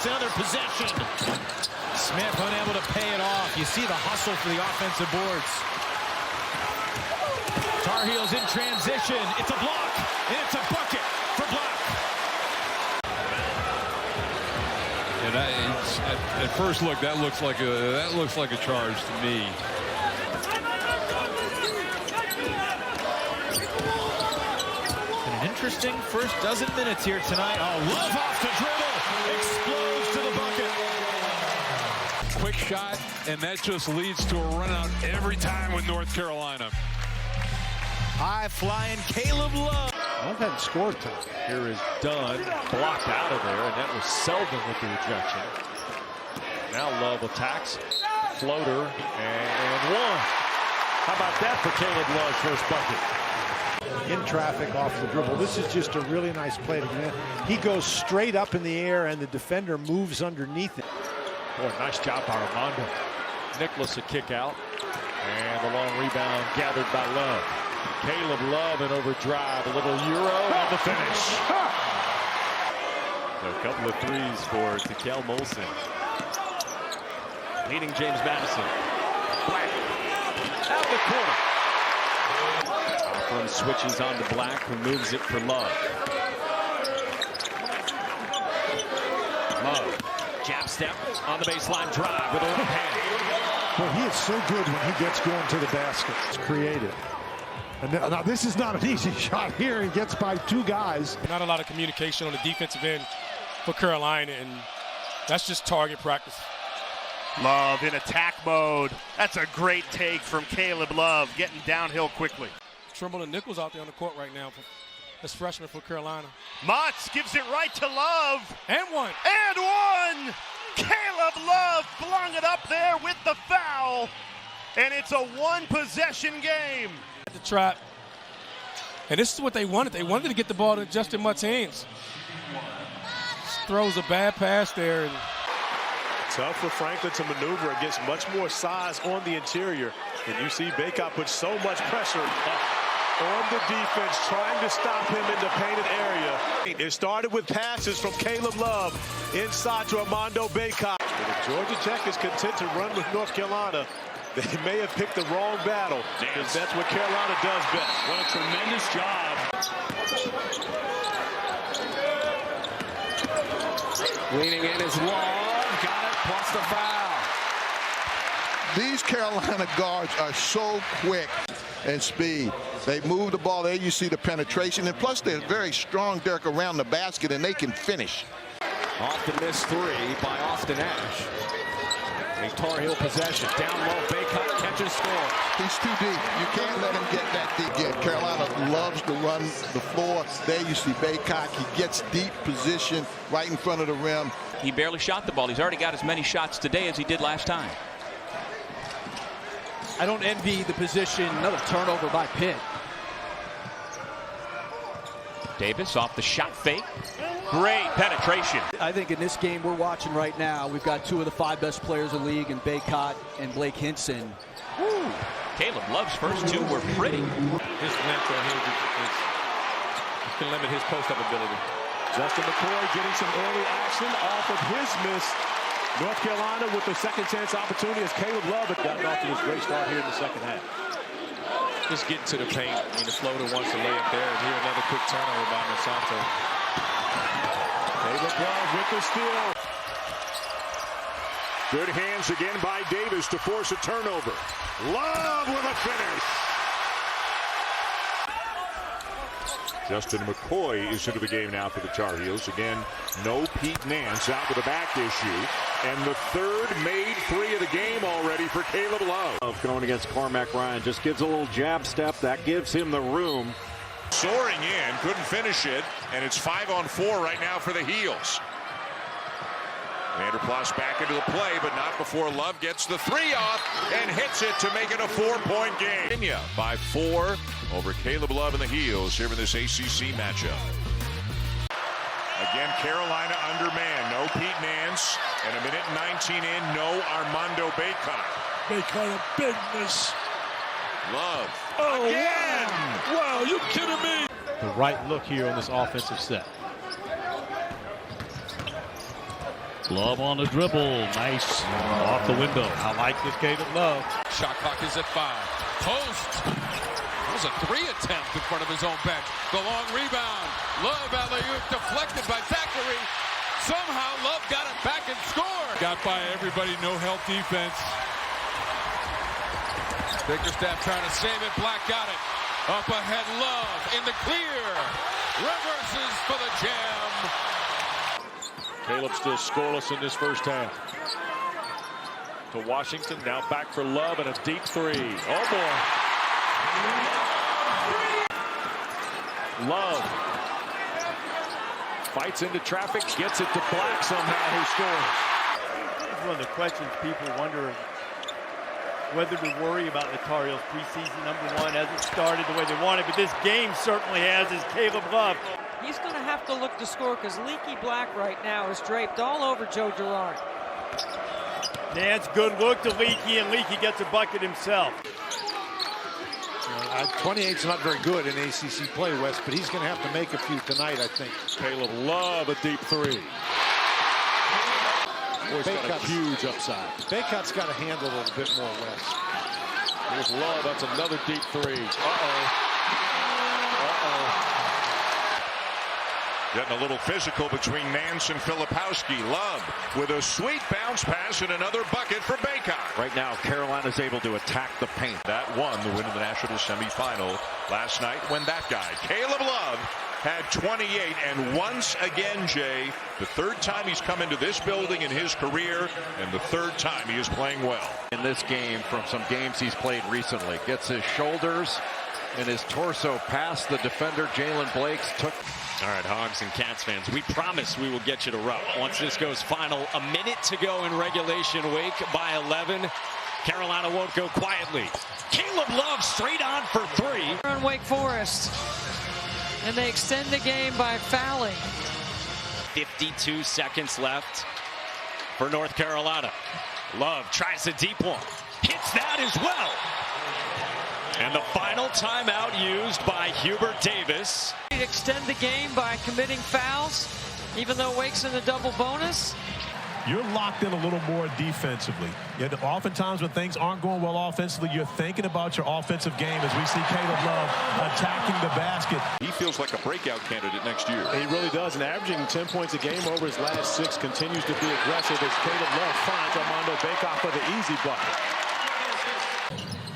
gets another possession. Smith unable to pay it off. You see the hustle for the offensive boards. Tar Heels in transition. It's a block, and it's a bucket for Black. And at first look, that looks like a charge to me. And an interesting first dozen minutes here tonight. Oh, Love off the dribble, explodes to the bucket. Quick shot, and that just leads to a run out every time with North Carolina. High-flying Caleb Love. Love hadn't scored tonight. Here is Dunn, blocked out of there, and that was Selden with the rejection. Now Love attacks, floater, and one. How about that for Caleb Love's first bucket? In traffic off the dribble. This is just a really nice play to get in. He goes straight up in the air, and the defender moves underneath it. Boy, nice job by Armando. Nicholas a kick out, and the long rebound gathered by Love. Caleb Love in overdrive, a little euro on the finish. So a couple of threes for Tikel Molson. Leading James Madison. Black out of the corner. Offram switches on to Black, who moves it for Love. Love, jab step on the baseline drive with a left hand. Well, he is so good when he gets going to the basket. It's creative. And now this is not an easy shot here. He gets by two guys. Not a lot of communication on the defensive end for Carolina, and that's just target practice. Love in attack mode. That's a great take from Caleb Love, getting downhill quickly. Trimble and Nichols out there on the court right now as freshmen for Carolina. Motts gives it right to Love. And one. And one! Caleb Love flung it up there with the foul. And it's a one-possession game. The trap. And this is what they wanted. They wanted to get the ball to Justin Mutt's hands. Just throws a bad pass there. And tough for Franklin to maneuver against much more size on the interior. And you see Bacot put so much pressure on the defense, trying to stop him in the painted area. It started with passes from Caleb Love inside to Armando Bacot. But if Georgia Tech is content to run with North Carolina, they may have picked the wrong battle, because that's what Carolina does best. What a tremendous job. Leaning in is Love. Got it, plus the foul. These Carolina guards are so quick and speed. They move the ball. There you see the penetration. And plus, they're very strong, Derek, around the basket, and they can finish. Off the missed three by Austin Ash. A Tar Heel possession. Down low, Bacot catches, score. He's too deep. You can't let him get that deep. Yeah, Carolina loves to run the floor. There you see Bacot. He gets deep position right in front of the rim. He barely shot the ball. He's already got as many shots today as he did last time. I don't envy the position. Another turnover by Pitt. Davis off the shot fake. Great penetration. I think in this game we're watching right now, we've got two of the 5 best players in the league in Bacot and Blake Hinson. Woo. Caleb Love's first two were pretty. His length right here can limit his post-up ability. Justin McCoy getting some early action off of his miss. North Carolina with the second chance opportunity as Caleb Love had gotten off to this great start here in the second half. Just getting to the paint. I mean, the floater wants to lay it there. And here another quick turnover by Monsanto. Caleb Love with the steal. Good hands again by Davis to force a turnover. Love with a finish. Justin McCoy is into the game now for the Tar Heels. Again, no Pete Nance out with a back issue. And the third made three of the game already for Caleb Love. Going against Cormac Ryan. Just gives a little jab step. That gives him the room. Soaring in, couldn't finish it. And it's 5-on-4 right now for the Heels. Vanderplas back into the play, but not before Love gets the three off and hits it to make it a 4-point game. Virginia by 4 over Caleb Love and the Heels here in this ACC matchup. Again, Carolina under man. No Pete Nance. And a minute and 19 in, no Armando Bacot. Bacot a big miss. Love. Oh, again! Wow, you kidding me? The right look here on this offensive set. Love on the dribble. Nice. Off the window. I like this Caleb Love. Shot clock is at 5. Post. It was a 3 attempt in front of his own bench. The long rebound. Love alley-oop deflected by Zachary. Somehow Love got it back and scored. Got by everybody, no help defense. Bickerstaff trying to save it. Black got it. Up ahead, Love in the clear. Reverses for the jam. Caleb still scoreless in this first half. To Washington, now back for Love and a deep 3. Oh boy. Love fights into traffic, gets it to Black somehow, who scores. This is one of the questions people wonder whether to worry about the Tar Heels preseason. Number one, hasn't started the way they wanted, but this game certainly has, is Caleb Love. He's going to have to look to score because Leaky Black right now is draped all over Joe Girard. Nance, good look to Leaky, and Leaky gets a bucket himself. 28's not very good in ACC play, Wes, but he's going to have to make a few tonight, I think. Caleb Love, a deep 3. Boy's got a huge upside. Baycott's got to handle it a bit more, Wes. Here's Love, that's another deep 3. Uh-oh. Getting a little physical between Nance and Filipowski. Love with a sweet bounce pass and another bucket for Baycott. Right now, Carolina's able to attack the paint. That won the win of the national semifinal last night when that guy, Caleb Love, had 28. And once again, Jay, the third time he's come into this building in his career, and the third time he is playing well. In this game, from some games he's played recently, gets his shoulders and his torso past the defender, Jalen Blakes. All right, Hogs and Cats fans, we promise we will get you to route. Once this goes final, a minute to go in regulation. Wake by 11. Carolina won't go quietly. Caleb Love straight on for 3. On Wake Forest. And they extend the game by fouling. 52 seconds left for North Carolina. Love tries a deep one. Hits that as well. And the final timeout used by Hubert Davis. Extend the game by committing fouls, even though Wake's in the double bonus. You're locked in a little more defensively. Yet oftentimes when things aren't going well offensively, you're thinking about your offensive game as we see Caleb Love attacking the basket. He feels like a breakout candidate next year. He really does, and averaging 10 points a game over his last 6, continues to be aggressive as Caleb Love finds Armando Baycott for the easy bucket.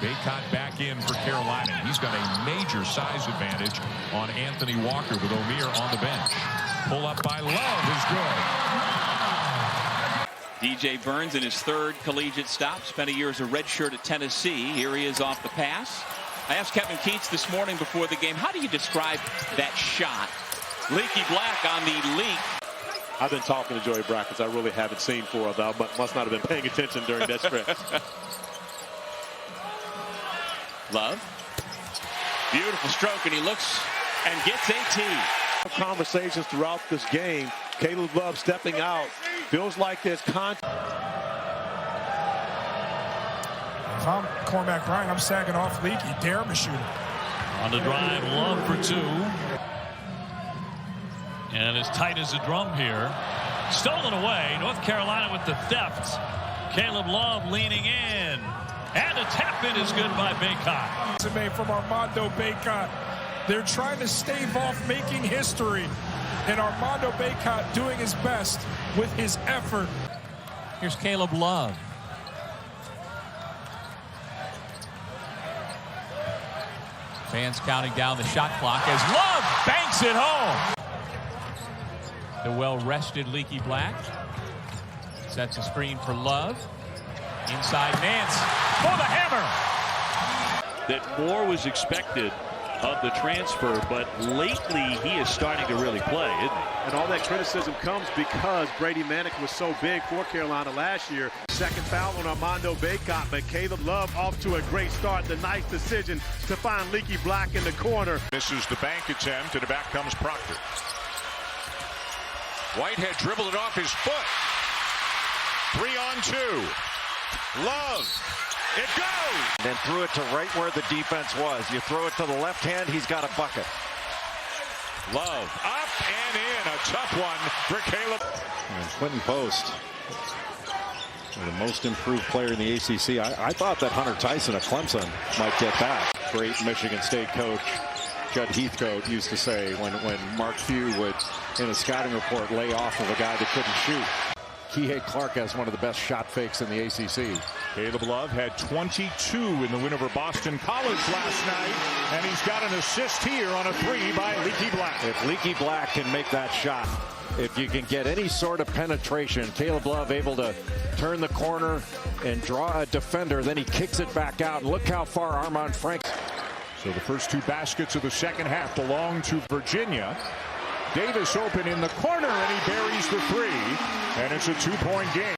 Baycott back in for Carolina. He's got a major size advantage on Anthony Walker with O'Meara on the bench. Pull up by Love is good. DJ Burns in his 3rd collegiate stop. Spent a year as a redshirt at Tennessee. Here he is off the pass. I asked Kevin Keats this morning before the game, how do you describe that shot? Leaky Black on the leak. I've been talking to Joey Brackets. I really haven't seen 4 of them. I must not have been paying attention during that stretch. Love. Beautiful stroke, and he looks and gets 18. Conversations throughout this game. Caleb Love stepping out. Feels like there's contact. If I'm Cormac Bryant, I'm sagging off Leaky. Dare him to shoot him. On the drive, Love for 2. And as tight as a drum here. Stolen away. North Carolina with the theft. Caleb Love leaning in. And a tap-in is good by Baycott. It's made from Armando Baycott. They're trying to stave off making history. And Armando Baycott doing his best with his effort. Here's Caleb Love. Fans counting down the shot clock as Love banks it home. The well-rested Leaky Black sets a screen for Love. Inside Nance for the hammer. That more was expected of the transfer, but lately he is starting to really play, isn't he? And all that criticism comes because Brady Manick was so big for Carolina last year. Second foul on Armando Baycott, but Caleb Love off to a great start. The nice decision to find Leaky Black in the corner. Misses the bank attempt, and back comes Proctor. Whitehead dribbled it off his foot. 3-on-2. Love. It goes. Then threw it to right where the defense was. You throw it to the left hand, he's got a bucket. Love up and in. A tough one for Caleb. Clinton Post The most improved player in the ACC. I thought that Hunter Tyson of Clemson might get that. Great Michigan State coach Judd Heathcote used to say when Mark Few would, in a scouting report, lay off of a guy that couldn't shoot. Kihei Clark has one of the best shot fakes in the ACC. Caleb Love had 22 in the win over Boston College last night, and he's got an assist here on a 3 by Leaky Black. If Leaky Black can make that shot, if you can get any sort of penetration, Caleb Love able to turn the corner and draw a defender, then he kicks it back out. And look how far Armand Frank. So the first 2 baskets of the second half belong to Virginia. Davis open in the corner, and he buries the 3, and it's a 2-point game.